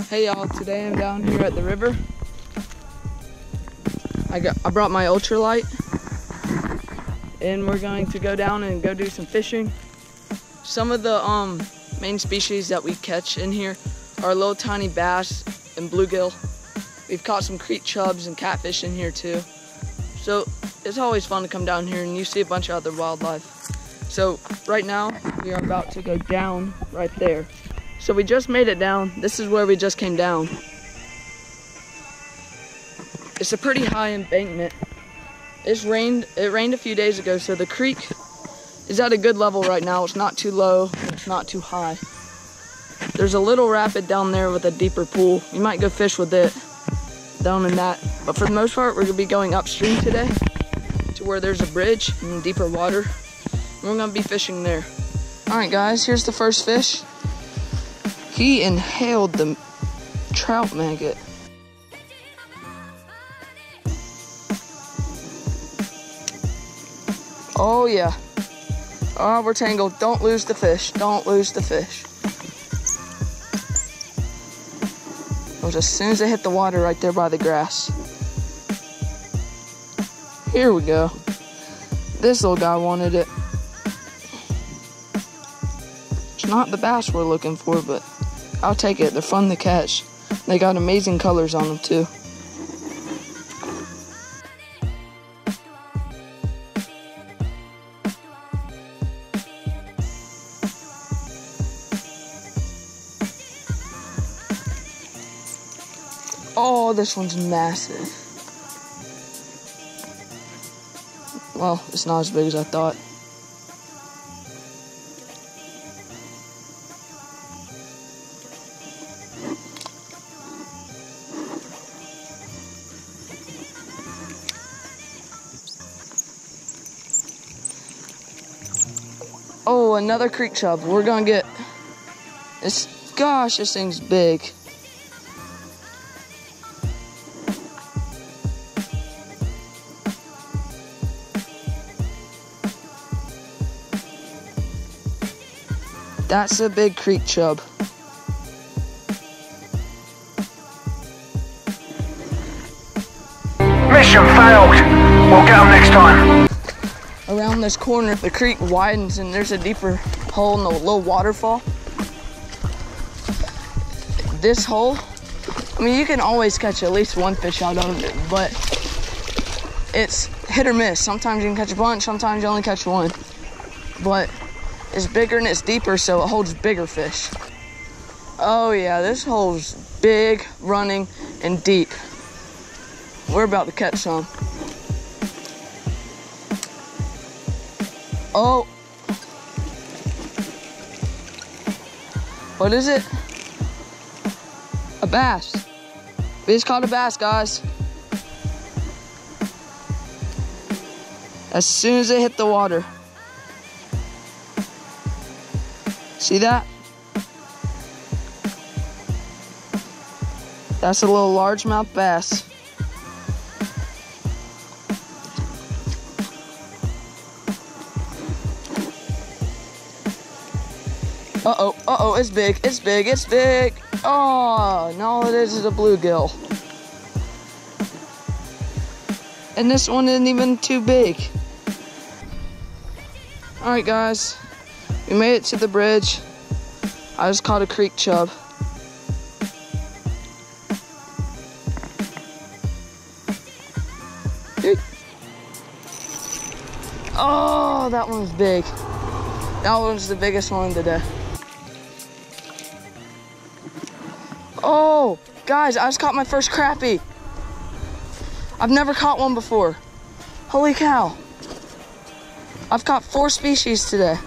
Hey y'all, today I'm down here at the river. I brought my ultralight and we're going to go down and go do some fishing. Some of the main species that we catch in here are little tiny bass and bluegill. We've caught some creek chubs and catfish in here too. So it's always fun to come down here and you see a bunch of other wildlife. So right now we are about to go down right there. So we just made it down. This is where we just came down. It's a pretty high embankment. It rained a few days ago, so the creek is at a good level right now. It's not too low, it's not too high. There's a little rapid down there with a deeper pool. You might go fish with it down in that. But for the most part, we're gonna be going upstream today to where there's a bridge and deeper water. And we're gonna be fishing there. All right guys, here's the first fish. He inhaled the trout maggot. Oh yeah. Oh, we're tangled. Don't lose the fish. Don't lose the fish. It was as soon as it hit the water right there by the grass. Here we go. This little guy wanted it. It's not the bass we're looking for, but I'll take it. They're fun to catch. They got amazing colors on them too. Oh, this one's massive. Well, it's not as big as I thought. Oh, another creek chub. We're gonna get this. Gosh, this thing's big. That's a big creek chub. Mission failed. We'll get them next time. Around this corner, the creek widens and there's a deeper hole in the little waterfall. This hole, I mean, you can always catch at least one fish out of it, but it's hit or miss. Sometimes you can catch a bunch, sometimes you only catch one. But it's bigger and it's deeper, so it holds bigger fish. Oh yeah, this hole's big, running, and deep. We're about to catch some. Oh. What is it? A bass. We just caught a bass, guys. As soon as it hit the water. See that? That's a little largemouth bass. Uh-oh, it's big, it's big, it's big. Oh, no, it is a bluegill. And this one isn't even too big. All right, guys. We made it to the bridge. I just caught a creek chub. Oh, that one's big. That one's the biggest one today. Oh, guys, I just caught my first crappie. I've never caught one before. Holy cow. I've caught 4 species today.